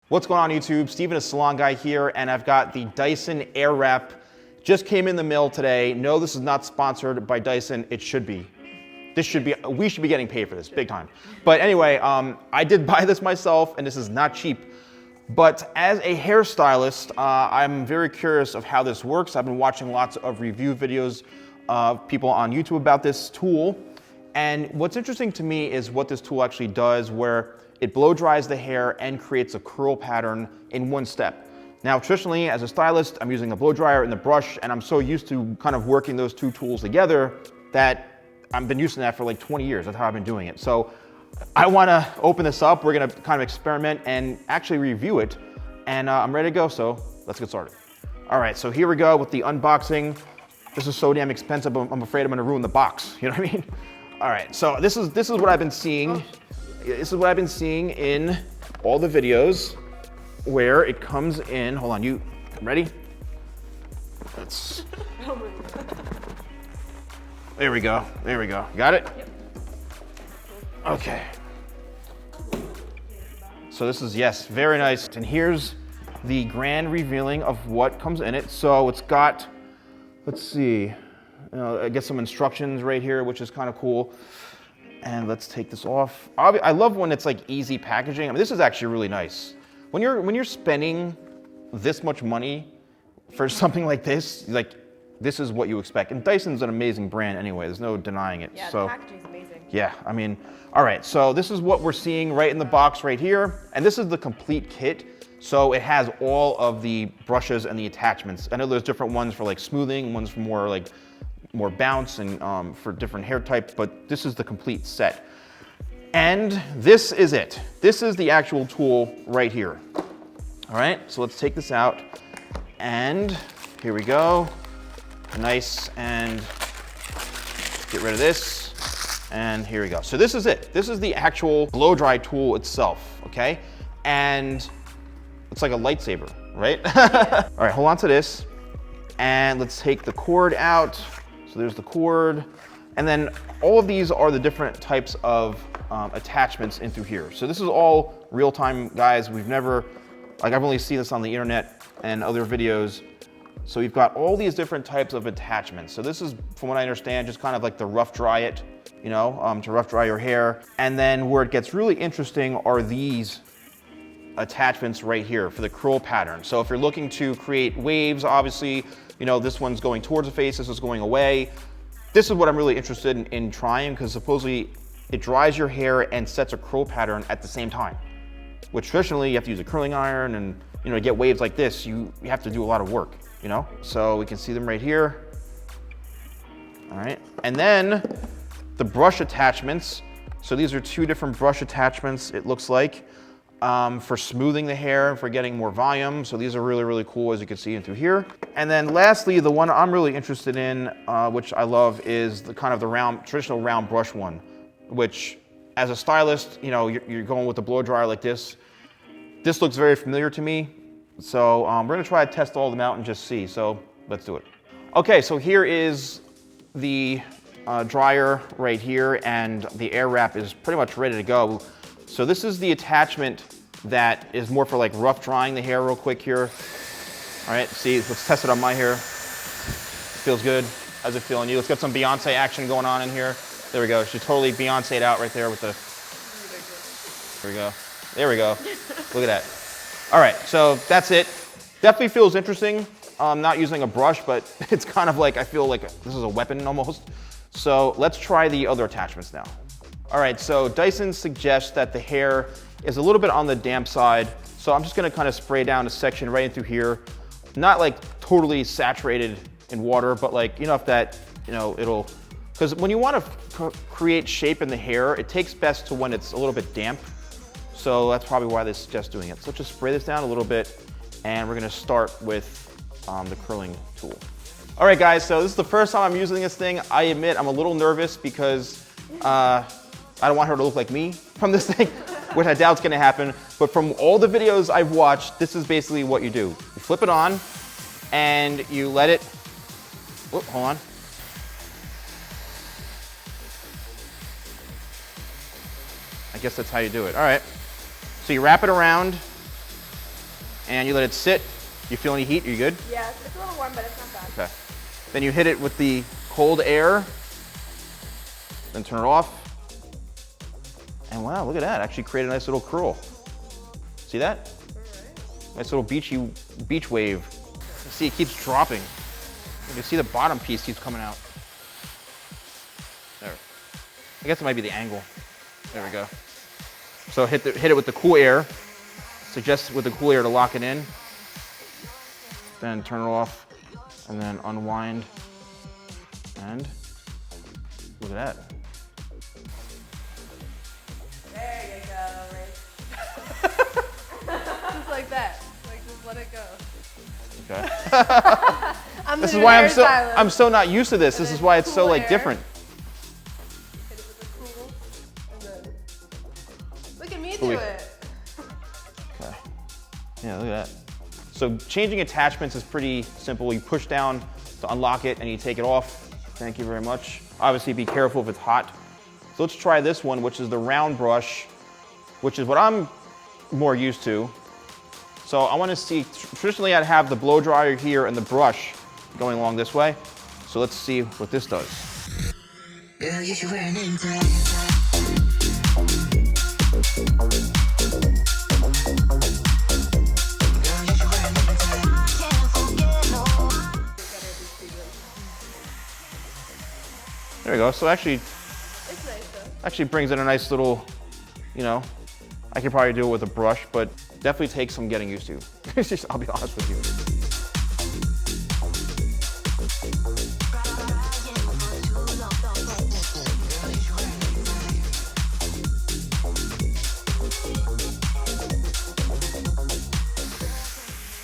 What's going on YouTube? Steven is Salon Guy here, and I've got the Dyson Airwrap. Just came in the mail today. No, this is not sponsored by Dyson. It should be. We should be getting paid for this, big time. But anyway, I did buy this myself, and this is not cheap. But as a hairstylist, I'm very curious of how this works. I've been watching lots of review videos of people on YouTube about this tool. And what's interesting to me is what this tool actually does, where it blow dries the hair and creates a curl pattern in one step. Now, traditionally, as a stylist, I'm using a blow dryer and the brush, and I'm so used to kind of working those two tools together that I've been using that for like 20 years. That's how I've been doing it. So I wanna open this up. We're gonna kind of experiment and actually review it. And I'm ready to go, so let's get started. All right, so here we go with the unboxing. This is so damn expensive, I'm afraid I'm gonna ruin the box, you know what I mean? All right, so this is what I've been seeing. This is what I've been seeing in all the videos where it comes in. Hold on, you ready? Let's. There we go. There we go. Got it? Yep. Okay. So this is, yes, very nice. And here's the grand revealing of what comes in it. So it's got, let's see, I get some instructions right here, which is kind of cool. And let's take this off. I love when it's like easy packaging. I mean, this is actually really nice. When you're spending this much money for something like this, this is what you expect. And Dyson's an amazing brand anyway. There's no denying it. Yeah, so, the packaging's amazing. Yeah, I mean, all right. So this is what we're seeing right in the box right here. And this is the complete kit. So it has all of the brushes and the attachments. I know there's different ones for like smoothing, ones for more bounce and for different hair types, but this is the complete set. And this is it. This is the actual tool right here. All right, so let's take this out. And here we go. Nice, and get rid of this. And here we go. So this is it. This is the actual blow dry tool itself, okay? And it's like a lightsaber, right? All right, hold on to this. And let's take the cord out. So there's the cord. And then all of these are the different types of attachments in through here. So this is all real time, guys. I've only seen this on the internet and other videos. So we've got all these different types of attachments. So this is, from what I understand, just kind of like the rough dry it, to rough dry your hair. And then where it gets really interesting are these attachments right here for the curl pattern. So if you're looking to create waves, obviously, this one's going towards the face, this is going away. This is what I'm really interested in trying, because supposedly it dries your hair and sets a curl pattern at the same time, which traditionally you have to use a curling iron, and to get waves like this, you have to do a lot of work, So we can see them right here. All right, and then the brush attachments. So these are two different brush attachments, it looks like, for smoothing the hair and for getting more volume. So these are really, really cool, as you can see in through here. And then lastly, the one I'm really interested in, which I love, is the kind of the traditional round brush one, which as a stylist, you're going with the blow dryer like this. This looks very familiar to me. So we're gonna try to test all of them out and just see. So let's do it. Okay, so here is the dryer right here, and the Airwrap is pretty much ready to go. So this is the attachment that is more for like rough drying the hair real quick here. All right, see, let's test it on my hair. Feels good. How's it feel on you? Let's get some Beyonce action going on in here. There we go. She totally Beyonce'd out right there with the, there we go. There we go. Look at that. All right, so that's it. Definitely feels interesting. I'm not using a brush, but it's kind of like, I feel like this is a weapon almost. So let's try the other attachments now. All right, so Dyson suggests that the hair is a little bit on the damp side. So I'm just gonna kind of spray down a section right in through here. Not like totally saturated in water, but like enough that, it'll, because when you wanna create shape in the hair, it takes best to when it's a little bit damp. So that's probably why they suggest doing it. So let's just spray this down a little bit, and we're gonna start with the curling tool. All right, guys, so this is the first time I'm using this thing. I admit I'm a little nervous because I don't want her to look like me from this thing, which I doubt is gonna happen. But from all the videos I've watched, this is basically what you do. You flip it on and you let it, hold on. I guess that's how you do it. All right. So you wrap it around and you let it sit. You feel any heat? Are you good? Yeah, it's a little warm, but it's not bad. Okay. Then you hit it with the cold air, then turn it off. And wow, look at that. Actually created a nice little curl. See that? Alright. Nice little beach wave. You see it keeps dropping. You can see the bottom piece keeps coming out. There. I guess it might be the angle. There we go. So hit it with the cool air. Suggest with the cool air to lock it in. Then turn it off, and then unwind. And look at that. There you go, Rick. Just like that. Like, just let it go. Okay. This is why I'm so not used to this. This is why it's so like different. Hit it with the cool, and then look at me do it. Okay. Yeah, look at that. So changing attachments is pretty simple. You push down to unlock it and you take it off. Thank you very much. Obviously be careful if it's hot. So let's try this one, which is the round brush, which is what I'm more used to. So I want to see, traditionally I'd have the blow dryer here and the brush going along this way. So let's see what this does. Girl, you should wear a name tag. There we go. So actually, It's nice though. Actually brings in a nice little, you know, I could probably do it with a brush, but definitely takes some getting used to. I'll be honest with you.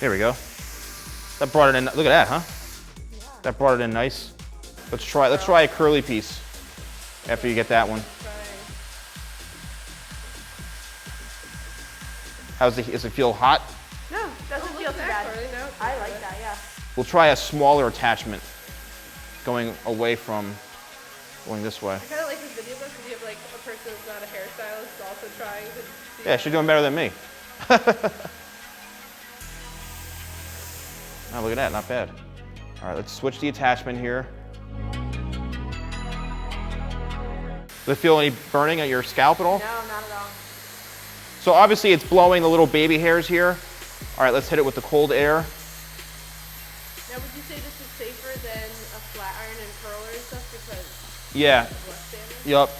There we go. That brought it in. Look at that, huh? Yeah. That brought it in nice. Let's try a curly piece after you get that one. Does it feel hot? No, doesn't feel too bad. No, I like that, yeah. We'll try a smaller attachment going away from going this way. I kind of like this video though because you have like a person that's not a hairstylist also trying to see. Yeah, she's doing better than me. Oh, look at that, not bad. All right, let's switch the attachment here. Does it feel any burning at your scalp at all? No, not at all. So obviously it's blowing the little baby hairs here. All right, let's hit it with the cold air. Now, would you say this is safer than a flat iron and curler and stuff because Yeah. it's less damage? Yup.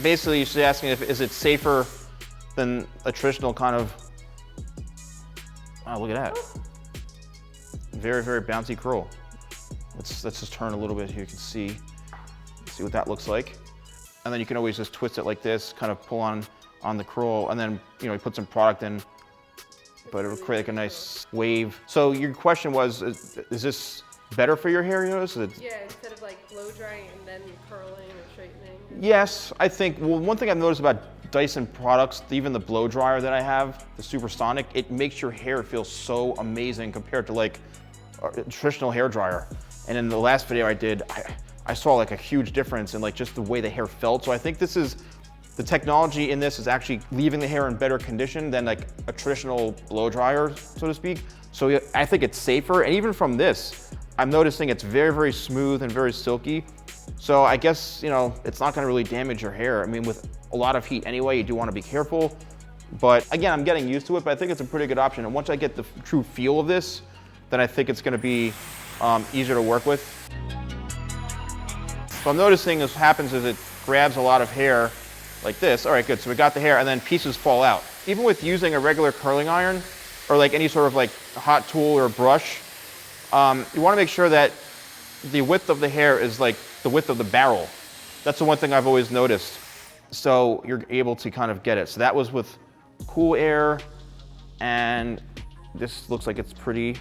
Basically, you're asking is it safer than a traditional kind of. Oh, look at that. Very, very bouncy curl. Let's just turn a little bit here. You can see what that looks like. And then you can always just twist it like this, kind of pull on the curl, and then you put some product in, but it'll create like a nice wave. So your question was, is this better for your hair? Yeah, instead of like blow drying and then curling or straightening. Yes, I think. Well, one thing I've noticed about Dyson products, even the blow dryer that I have, the Supersonic, it makes your hair feel so amazing compared to like a traditional hair dryer. And in the last video I did, I saw like a huge difference in like just the way the hair felt. So I think the technology in this is actually leaving the hair in better condition than like a traditional blow dryer, so to speak. So I think it's safer. And even from this, I'm noticing it's very, very smooth and very silky. So I guess, it's not gonna really damage your hair. I mean, with a lot of heat anyway, you do wanna be careful. But again, I'm getting used to it, but I think it's a pretty good option. And once I get the true feel of this, then I think it's gonna be easier to work with. So I'm noticing what happens is it grabs a lot of hair like this. All right, good, so we got the hair and then pieces fall out. Even with using a regular curling iron or like any sort of like hot tool or brush, you wanna make sure that the width of the hair is like the width of the barrel. That's the one thing I've always noticed. So you're able to kind of get it. So that was with cool air, and this looks like it's pretty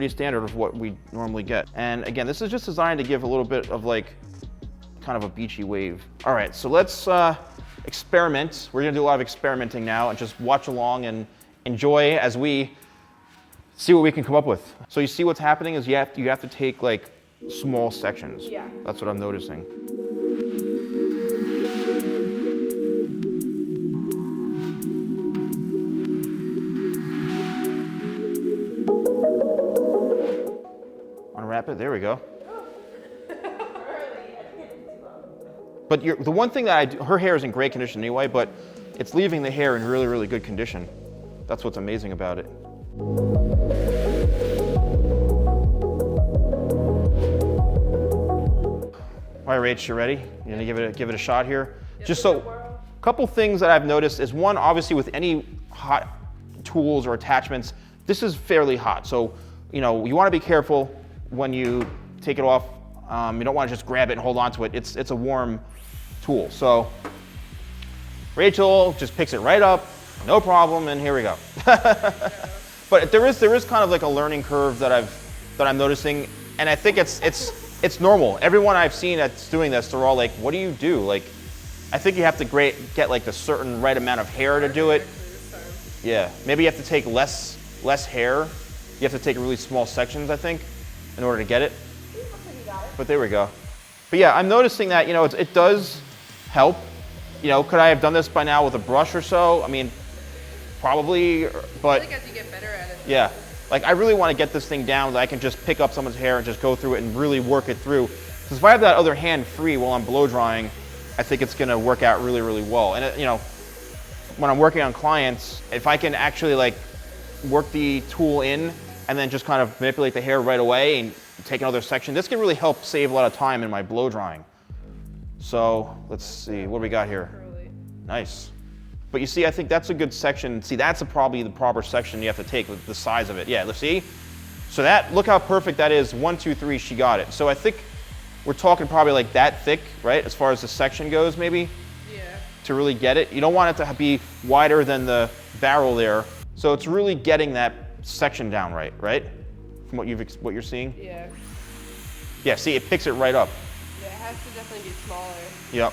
standard of what we normally get. And again, this is just designed to give a little bit of like, kind of a beachy wave. All right, so let's experiment. We're gonna do a lot of experimenting now and just watch along and enjoy as we see what we can come up with. So you see what's happening is you have to take like small sections. Yeah. That's what I'm noticing. unwrap it. There we go. But the one thing that I do, her hair is in great condition anyway, but it's leaving the hair in really, really good condition. That's what's amazing about it. All right, Rach, you ready? You gonna give it a shot here? Yes, Just so, a couple things that I've noticed is one, obviously with any hot tools or attachments, this is fairly hot. So, you know, you wanna be careful when you take it off. You don't wanna just grab it and hold on to it. It's a warm tool. So, Rachel just picks it right up, no problem, and here we go. But there is kind of like a learning curve that I'm noticing, and I think it's normal. Everyone I've seen that's doing this, they're all like, "What do you do?" Like, I think you have to get like the certain right amount of hair to do it. Yeah, maybe you have to take less hair. You have to take really small sections, I think, in order to get it. But there we go. But yeah, I'm noticing that, you know, it does help. You know, could I have done this by now with a brush or so? I mean, probably, but I think as you get better at it. yeah, like I really want to get this thing down that I can just pick up someone's hair and just go through it and really work it through. Because if I have that other hand free while I'm blow drying, I think it's going to work out really, really well. And you know, when I'm working on clients, if I can actually like work the tool in and then just kind of manipulate the hair right away and take another section, this can really help save a lot of time in my blow drying. So let's see, what do we got here? Curly. Nice. But you see, I think that's a good section. See, that's probably the proper section you have to take with the size of it. Yeah, let's see. So look how perfect that is. 1, 2, 3, she got it. So I think we're talking probably like that thick, right? As far as the section goes, maybe? Yeah. To really get it. You don't want it to be wider than the barrel there. So it's really getting that section down right? From what you're seeing? Yeah. Yeah, see, it picks it right up. Yeah, it has to definitely be smaller. Yep.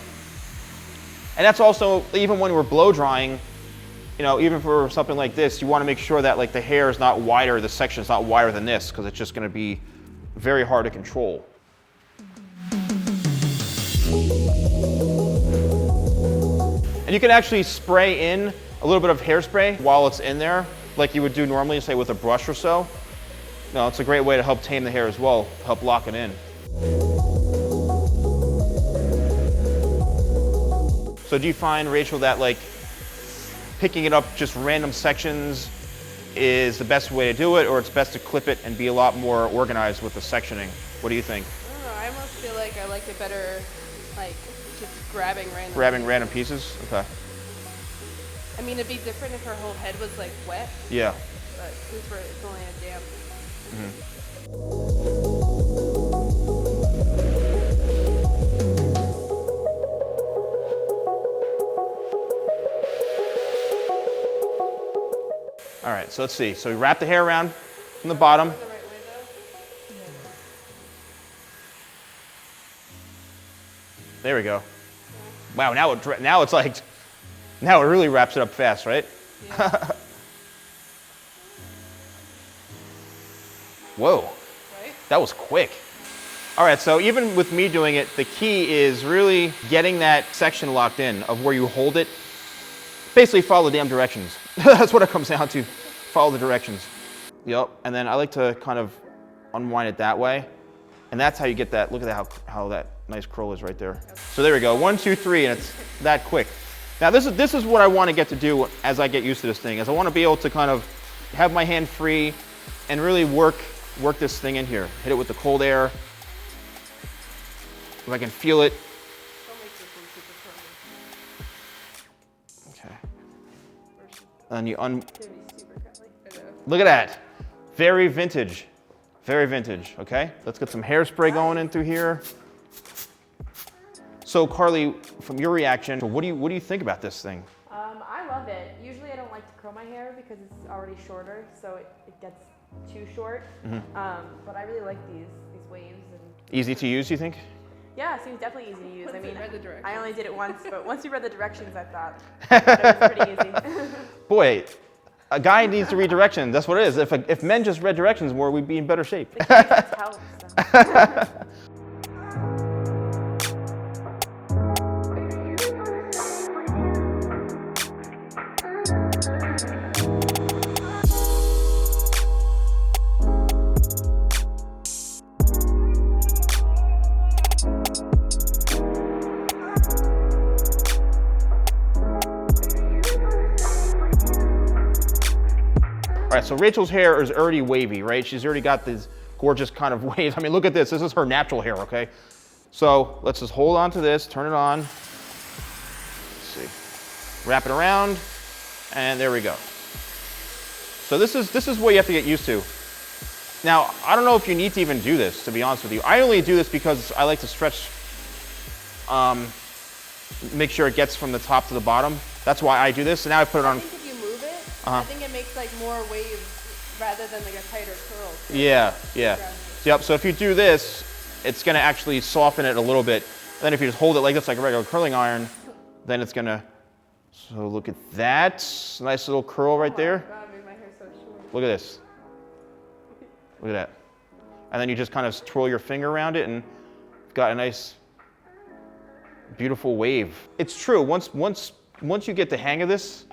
And that's also, even when we're blow drying, you know, even for something like this, you want to make sure that like the hair is not wider, the section is not wider than this, because it's just going to be very hard to control. And you can actually spray in a little bit of hairspray while it's in there, like you would do normally, say with a brush or so. No, it's a great way to help tame the hair as well, help lock it in. So do you find, Rachel, that like picking it up just random sections is the best way to do it, or it's best to clip it and be a lot more organized with the sectioning? What do you think? I don't know, I almost feel like I like it better, like, just grabbing random. Grabbing random pieces? Okay. I mean, it'd be different if her whole head was like wet, Yeah. but since it's only a damp. All right, so let's see. So we wrap the hair around from the bottom. The right way though? There we go. Wow, now it's like, now it really wraps it up fast, right? Yeah. Whoa, Right? that was quick. All right, so even with me doing it, the key is really getting that section locked in of where you hold it. Basically follow the damn directions. That's what it comes down to. Follow the directions. Yep, and then I like to kind of unwind it that way. And that's how you get that, look at how that nice curl is right there. So there we go, 1, 2, 3, and it's that quick. Now this is what I want to get to do as I get used to this thing, is I want to be able to kind of have my hand free and really work this thing in here. Hit it with the cold air. If I can feel it. Don't make this one super curly. Okay. And you It's gonna be super curly. I know. look at that. Very vintage. Very vintage, okay? Let's get some hairspray going in through here. So Carly, from your reaction, what do you think about this thing? I love it. Usually I don't like to curl my hair because it's already shorter, so it gets too short. But I really like these waves. And Easy to use, you think? yeah, it seems definitely easy to use. Once I you mean, read the directions. I only did it once, but once you read the directions, I thought it was pretty easy. Boy, a guy needs to read directions. That's what it is. If men just read directions more, we'd be in better shape. The kids help, so. right, so Rachel's hair is already wavy, right? She's already got these gorgeous kind of waves. I mean, look at this. This is her natural hair, okay? So let's just hold on to this, turn it on. Let's see. Wrap it around, and there we go. So this is what you have to get used to. Now, I don't know if you need to even do this, to be honest with you. I only do this because I like to stretch, make sure it gets from the top to the bottom. That's why I do this. So now I put it on. I think if you move it, I think it makes like more waves rather than like a tighter curl. Yeah, yeah. Yep, so if you do this, it's gonna actually soften it a little bit. And then if you just hold it like this, like a regular curling iron, then it's gonna, so look at that. Nice little curl right there. God, made my hair so short. Look at this. Look at that. And then you just kind of twirl your finger around it and you've got a nice, beautiful wave. It's true, once you get the hang of this,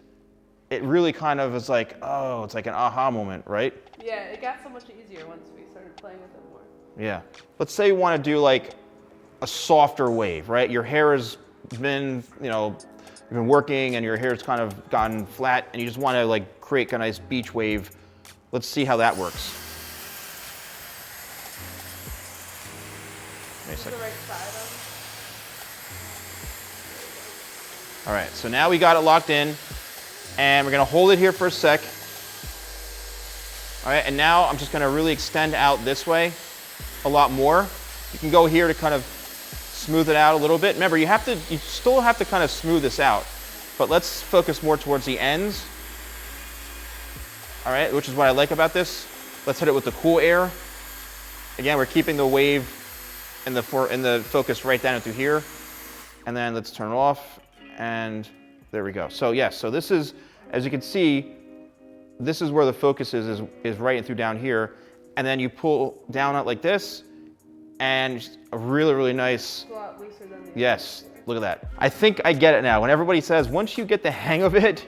it really kind of is like, oh, it's like an aha moment, right? Yeah, it got so much easier once we started playing with it more. Yeah. Let's say you want to do like a softer wave, right? Your hair has been, you know, you've been working and your hair's kind of gotten flat and you just want to like create a nice beach wave. Let's see how that works. Is the right side on? All right, so now we got it locked in and we're gonna hold it here for a sec. All right, and now I'm just gonna really extend out this way a lot more. You can go here to kind of smooth it out a little bit. Remember, you still have to kind of smooth this out, but let's focus more towards the ends. All right, which is what I like about this. Let's hit it with the cool air. Again, we're keeping the wave in the focus right down into here. And then let's turn it off, and there we go. So yes, so this is, as you can see, this is where the focus is right in through down here. And then you pull down it like this, and just a really, really nice, It's a lot looser than the yes, look at that. I think I get it now. When everybody says, once you get the hang of it,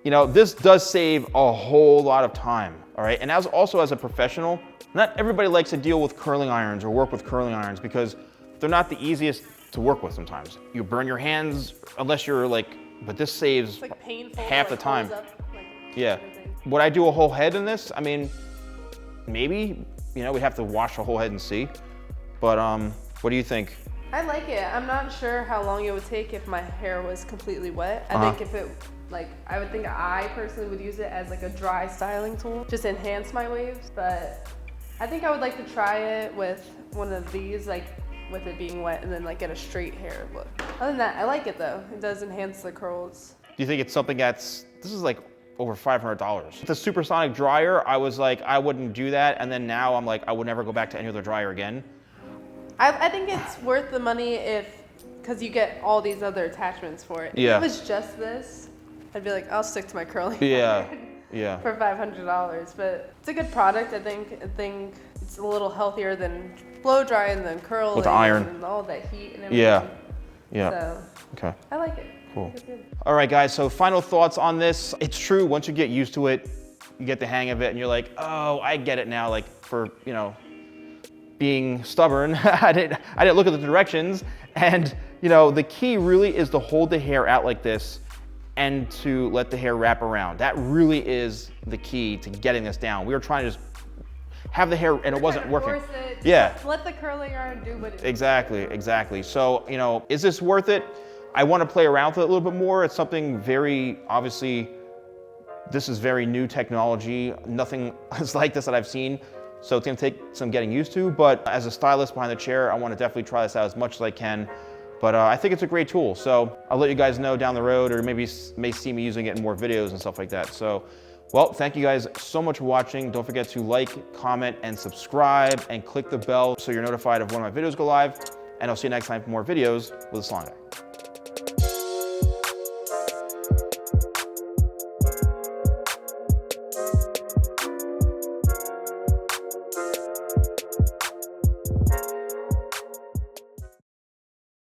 you know, this does save a whole lot of time, all right? And also as a professional, not everybody likes to deal with curling irons or work with curling irons because they're not the easiest to work with sometimes. You burn your hands unless you're like, but this saves It's like painful. half the like, time. holds up, like, Yeah. everything. Would I do a whole head in this? I mean, maybe, you know, we'd have to wash the whole head and see. But what do you think? I like it. I'm not sure how long it would take if my hair was completely wet. I think if it, like, I would think I personally would use it as like a dry styling tool, just enhance my waves. But I think I would like to try it with one of these, like with it being wet, and then like get a straight hair look. Other than that, I like it though. It does enhance the curls. Do you think it's something this is like over $500. The supersonic dryer, I was like, I wouldn't do that. And then now I'm like, I would never go back to any other dryer again. I think it's worth the money because you get all these other attachments for it. Yeah. If it was just this, I'd be like, I'll stick to my curling Yeah, iron yeah. for $500. But it's a good product, I think. I think it's a little healthier than blow drying, than curling. With the iron. And all that heat and everything. Yeah, yeah. So Okay. I like it. Cool. I think it's good. All right, guys, so final thoughts on this. It's true, once you get used to it, you get the hang of it, and you're like, oh, I get it now. Like, for, you know, being stubborn, I didn't look at the directions. And, you know, the key really is to hold the hair out like this and to let the hair wrap around. That really is the key to getting this down. We were trying to just have the hair, and it wasn't working. Force it. Yeah. Let the curling iron do what it does. Exactly. So, you know, is this worth it? I want to play around with it a little bit more. It's something very, obviously, this is very new technology. Nothing is like this that I've seen. So it's going to take some getting used to. But as a stylist behind the chair, I want to definitely try this out as much as I can. But I think it's a great tool. So I'll let you guys know down the road, or maybe may see me using it in more videos and stuff like that. So, well, thank you guys so much for watching. Don't forget to like, comment, and subscribe, and click the bell so you're notified of when my videos go live. And I'll see you next time for more videos with the Salon Guy.